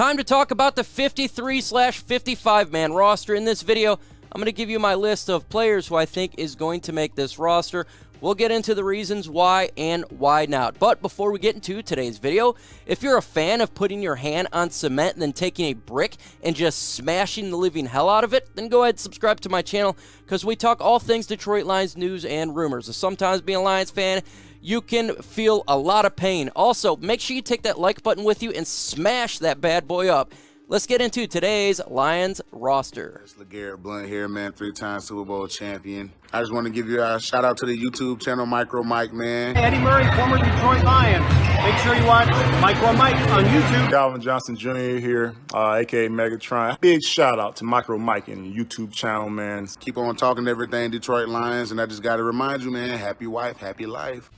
Time to talk about the 53/55-man roster. In this video, I'm going to give you my list of players who I think is going to make this roster. We'll get into the reasons why and why not. But before we get into today's video, if you're a fan of putting your hand on cement and then taking a brick and just smashing the living hell out of it, then go ahead and subscribe to my channel because we talk all things Detroit Lions news and rumors. So sometimes being a Lions fan, you can feel a lot of pain. Also, make sure you take that like button with you and smash that bad boy up. Let's get into today's Lions roster. It's LeGarrette Blount here, man, 3-time Super Bowl champion. I just want to give you a shout out to the YouTube channel, MicroMike, man. Eddie Murray, former Detroit Lion. Make sure you watch MicroMike on YouTube. Calvin Johnson Jr. here, a.k.a. Megatron. Big shout out to MicroMike and the YouTube channel, man. Keep on talking everything Detroit Lions, and I just got to remind you, man, happy wife, happy life.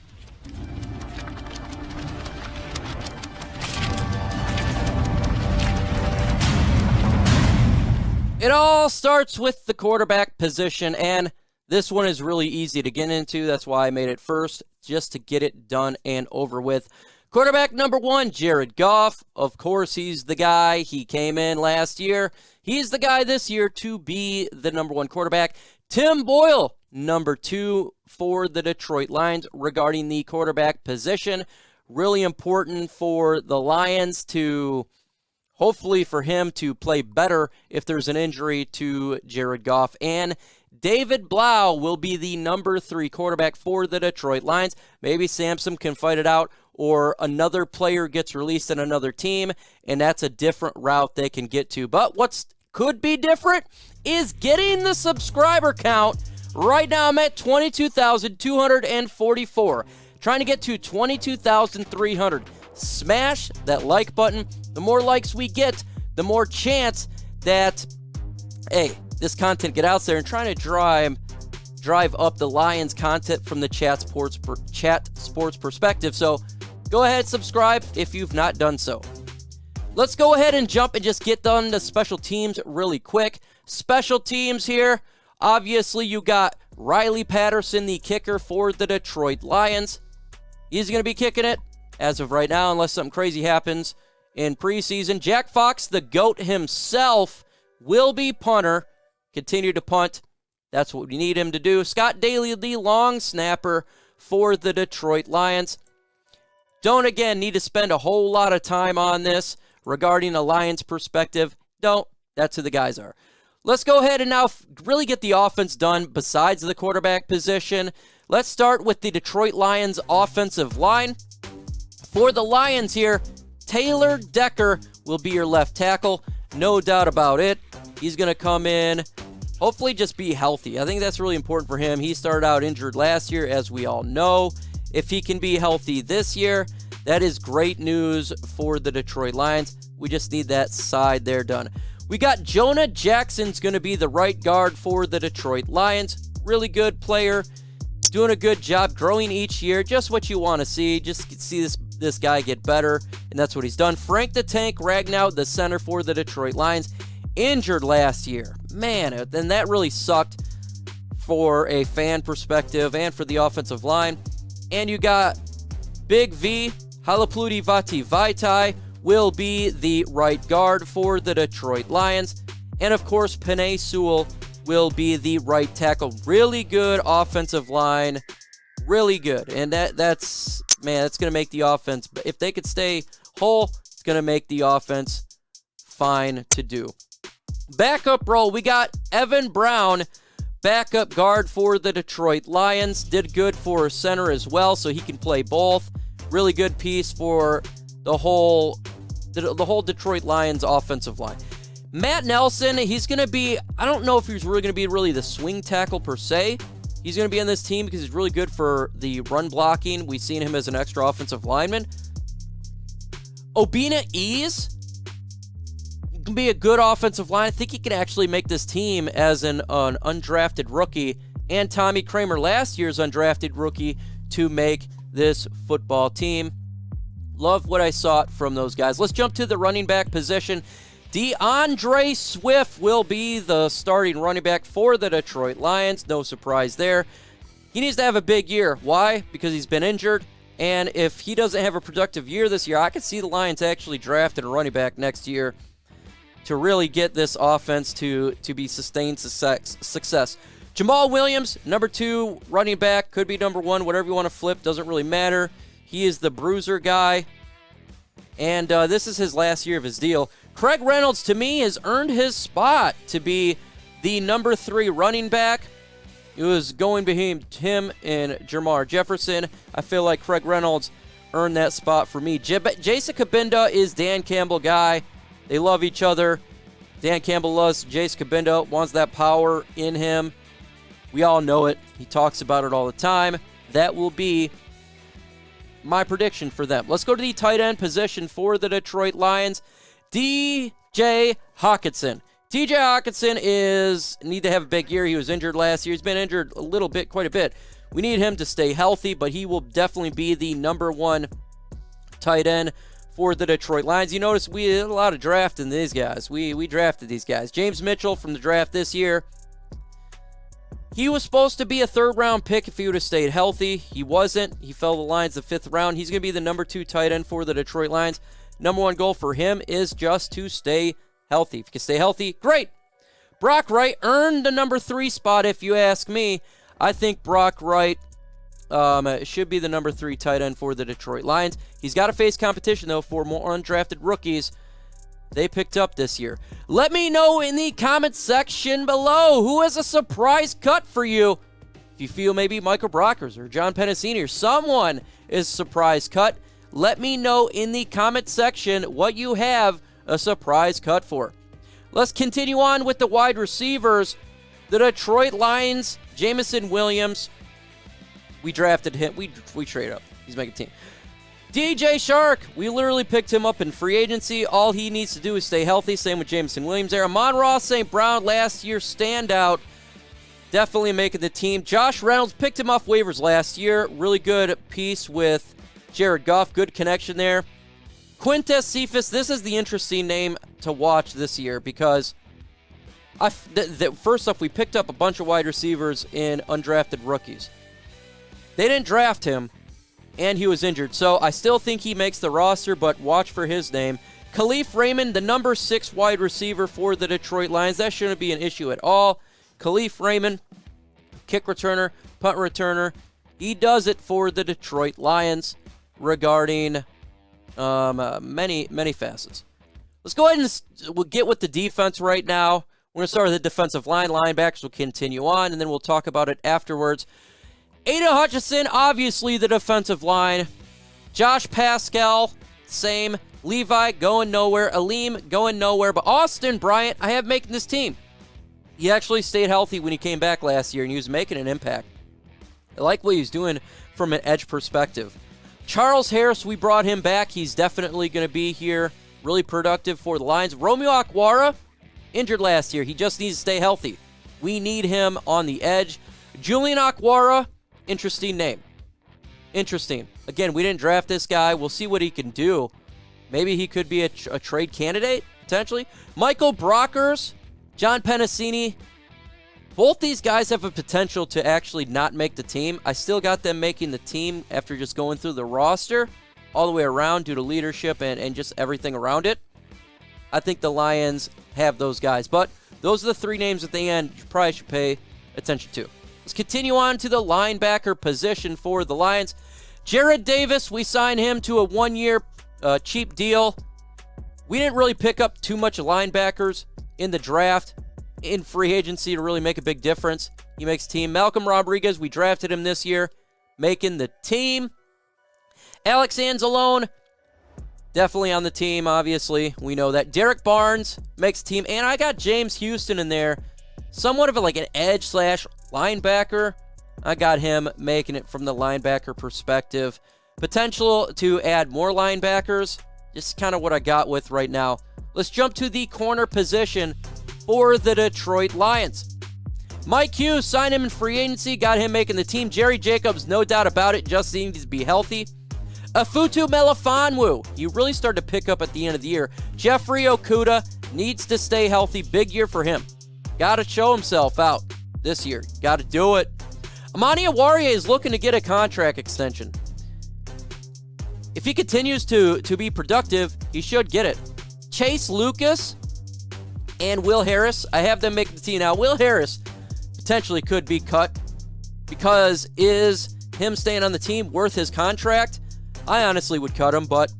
It all starts with the quarterback position, and this one is really easy to get into. That's why I made it first, just to get it done and over with. Quarterback number 1, Jared Goff. Of course, he's the guy. He came in last year. He's the guy this year to be the number 1 quarterback. Tim Boyle, number 2 for the Detroit Lions regarding the quarterback position. Really important for the Lions to... hopefully for him to play better if there's an injury to Jared Goff. And David Blough will be the number 3 quarterback for the Detroit Lions. Maybe Samson can fight it out, or another player gets released in another team, and that's a different route they can get to. But what's could be different is getting the subscriber count. Right now I'm at 22,244. Trying to get to 22,300. Smash that like button. The more likes we get, the more chance that, hey, this content get out there, and trying to drive up the Lions content from the chat sports perspective. So go ahead, subscribe if you've not done so. Let's go ahead and jump and just get done to special teams really quick. Special teams here. Obviously, you got Riley Patterson, the kicker for the Detroit Lions. He's going to be kicking it as of right now, unless something crazy happens in preseason. Jack Fox, the GOAT himself, will be punter. Continue to punt. That's what we need him to do. Scott Daly, the long snapper for the Detroit Lions. Don't, again, need to spend a whole lot of time on this regarding a Lions perspective. Don't. That's who the guys are. Let's go ahead and now really get the offense done besides the quarterback position. Let's start with the Detroit Lions offensive line. For the Lions here, Taylor Decker will be your left tackle. No doubt about it. He's going to come in, hopefully just be healthy. I think that's really important for him. He started out injured last year, as we all know. If he can be healthy this year, that is great news for the Detroit Lions. We just need that side there done. We got Jonah Jackson's going to be the right guard for the Detroit Lions. Really good player. Doing a good job growing each year. Just what you want to see. Just see this guy get better, and that's what he's done. Frank the Tank Ragnow, the center for the Detroit Lions, injured last year. Man, and that really sucked for a fan perspective and for the offensive line. And you got Big V, Halapluti Vati Vaitai, will be the right guard for the Detroit Lions. And of course, Penei Sewell will be the right tackle. Really good offensive line. Really good. And that's going to make the offense, if they could stay whole, it's going to make the offense fine to do. Backup role, we got Evan Brown, backup guard for the Detroit Lions. Did good for center as well, so he can play both. Really good piece for the whole Detroit Lions offensive line. Matt Nelson, he's going to be, I don't know if he's really going to be the swing tackle per se. He's going to be on this team because he's really good for the run blocking. We've seen him as an extra offensive lineman. Obina Ease can be a good offensive line. I think he can actually make this team as an undrafted rookie. And Tommy Kramer, last year's undrafted rookie, to make this football team. Love what I saw from those guys. Let's jump to the running back position. DeAndre Swift will be the starting running back for the Detroit Lions. No surprise there. He needs to have a big year. Why? Because he's been injured. And if he doesn't have a productive year this year, I could see the Lions actually drafting a running back next year to really get this offense to be sustained success. Jamaal Williams, number 2 running back, could be number 1, whatever you want to flip, doesn't really matter. He is the bruiser guy, and this is his last year of his deal. Craig Reynolds, to me, has earned his spot to be the number 3 running back. It was going between him and Jermar Jefferson. I feel like Craig Reynolds earned that spot for me. Jason Cabinda is Dan Campbell guy. They love each other. Dan Campbell loves Jason Cabinda, wants that power in him. We all know it. He talks about it all the time. That will be my prediction for them. Let's go to the tight end position for the Detroit Lions. DJ Hawkinson. TJ Hawkinson need to have a big year. He was injured last year. He's been injured a little bit, quite a bit. We need him to stay healthy, but he will definitely be the number 1 tight end for the Detroit Lions. You notice we had a lot of drafting these guys. We drafted these guys. James Mitchell from the draft this year. He was supposed to be a 3rd-round pick if he would have stayed healthy. He wasn't. He fell to the Lions the 5th round. He's going to be the number 2 tight end for the Detroit Lions. Number 1 goal for him is just to stay healthy. If you can stay healthy, great. Brock Wright earned the number 3 spot, if you ask me. I think Brock Wright should be the number 3 tight end for the Detroit Lions. He's got to face competition, though, for more undrafted rookies they picked up this year. Let me know in the comment section below who has a surprise cut for you. If you feel maybe Michael Brockers or John Pennicini or someone is surprise cut, let me know in the comment section what you have a surprise cut for. Let's continue on with the wide receivers. The Detroit Lions, Jameson Williams. We drafted him. We trade up. He's making a team. DJ Shark, we literally picked him up in free agency. All he needs to do is stay healthy. Same with Jameson Williams there. Amon-Ra St. Brown, last year standout. Definitely making the team. Josh Reynolds, picked him off waivers last year. Really good piece with Jared Goff. Good connection there. Quintez Cephas, this is the interesting name to watch this year because first off, we picked up a bunch of wide receivers in undrafted rookies. They didn't draft him, and he was injured. So I still think he makes the roster, but watch for his name. Khalif Raymond, the number 6 wide receiver for the Detroit Lions. That shouldn't be an issue at all. Khalif Raymond, kick returner, punt returner. He does it for the Detroit Lions regarding many facets. Let's go ahead and we'll get with the defense right now. We're going to start with the defensive line. Linebackers will continue on, and then we'll talk about it afterwards. Aiden Hutchinson, obviously the defensive line. Josh Pascal, same. Levi, going nowhere. Aleem, going nowhere. But Austin Bryant, I have making this team. He actually stayed healthy when he came back last year, and he was making an impact. I like what he's doing from an edge perspective. Charles Harris, we brought him back. He's definitely going to be here. Really productive for the Lions. Romeo Okwara, injured last year. He just needs to stay healthy. We need him on the edge. Julian Okwara, interesting name. Interesting. Again, we didn't draft this guy. We'll see what he can do. Maybe he could be a trade candidate, potentially. Michael Brockers, John Pennicini. Both these guys have a potential to actually not make the team. I still got them making the team after just going through the roster all the way around due to leadership and just everything around it. I think the Lions have those guys. But those are the 3 names at the end you probably should pay attention to. Let's continue on to the linebacker position for the Lions. Jared Davis, we signed him to a 1-year cheap deal. We didn't really pick up too much linebackers in the draft, in free agency to really make a big difference. He makes team. Malcolm Rodriguez, we drafted him this year, making the team. Alex Anzalone, definitely on the team, obviously. We know that. Derek Barnes makes team. And I got James Houston in there. Somewhat of an edge / linebacker. I got him making it from the linebacker perspective. Potential to add more linebackers. Just kind of what I got with right now. Let's jump to the corner position for the Detroit Lions. Mike Hughes, signed him in free agency, got him making the team. Jerry Jacobs, no doubt about it, just needs to be healthy. Afutu Melifonwu, he really started to pick up at the end of the year. Jeffrey Okudah needs to stay healthy. Big year for him. Got to show himself out this year. Got to do it. Amani Awarie is looking to get a contract extension. if he continues to be productive, he should get it. Chase Lucas and Will Harris, I have them making the team now. Will Harris potentially could be cut because is him staying on the team worth his contract? I honestly would cut him, but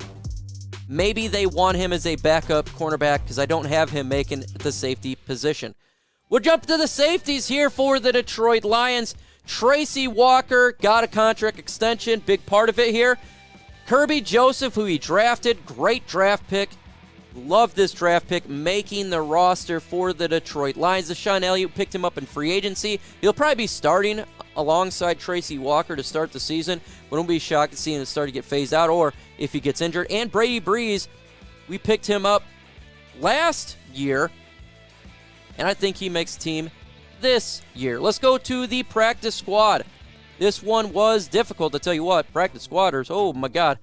maybe they want him as a backup cornerback because I don't have him making the safety position. We'll jump to the safeties here for the Detroit Lions. Tracy Walker got a contract extension, big part of it here. Kirby Joseph, who he drafted, great draft pick. Love this draft pick, making the roster for the Detroit Lions. Deshaun Elliott picked him up in free agency. He'll probably be starting alongside Tracy Walker to start the season. Wouldn't be shocked to see him start to get phased out or if he gets injured. And Brady Breeze, we picked him up last year, and I think he makes the team this year. Let's go to the practice squad. This one was difficult, to tell you what. Practice squatters, oh my God.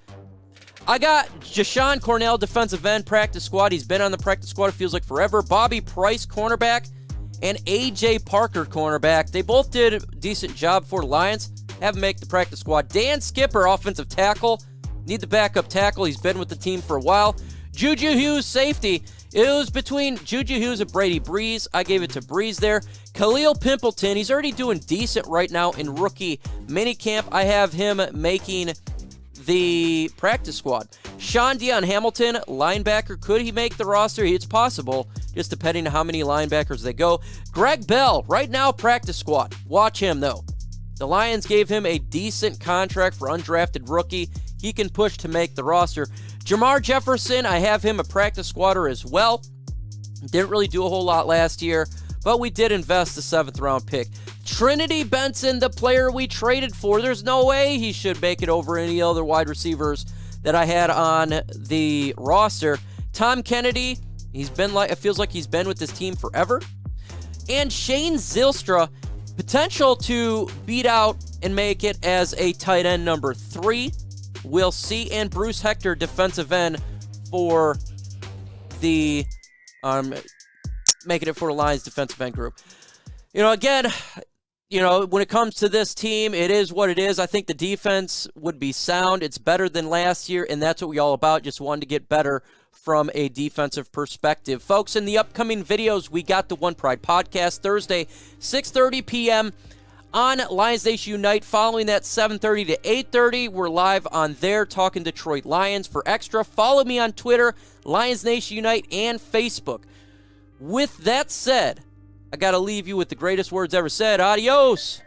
I got Jashawn Cornell, defensive end, practice squad. He's been on the practice squad, it feels like forever. Bobby Price, cornerback, and A.J. Parker, cornerback. They both did a decent job for the Lions. Have him make the practice squad. Dan Skipper, offensive tackle. Need the backup tackle. He's been with the team for a while. Juju Hughes, safety. It was between Juju Hughes and Brady Breeze. I gave it to Breeze there. Khalil Pimpleton, he's already doing decent right now in rookie minicamp. I have him making the practice squad. Sean Dion Hamilton, linebacker. Could he make the roster? It's possible, just depending on how many linebackers they go. Greg Bell, right now, practice squad. Watch him, though. The Lions gave him a decent contract for undrafted rookie. He can push to make the roster. Jamar Jefferson, I have him a practice squatter as well. Didn't really do a whole lot last year, but we did invest the 7th-round pick. Trinity Benson, the player we traded for, there's no way he should make it over any other wide receivers that I had on the roster. Tom Kennedy, it feels like he's been with this team forever. And Shane Zylstra, potential to beat out and make it as a tight end number 3. We'll see. And Bruce Hector, defensive end for the making it for the Lions defensive end group. Again, when it comes to this team, it is what it is. I think the defense would be sound. It's better than last year, and that's what we all about. Just wanted to get better from a defensive perspective. Folks, in the upcoming videos, we got the One Pride podcast Thursday, 6:30 p.m. on Lions Nation Unite. Following that, 7:30 to 8:30, we're live on there talking Detroit Lions. For extra, follow me on Twitter, Lions Nation Unite, and Facebook. With that said, I got to leave you with the greatest words ever said. Adios.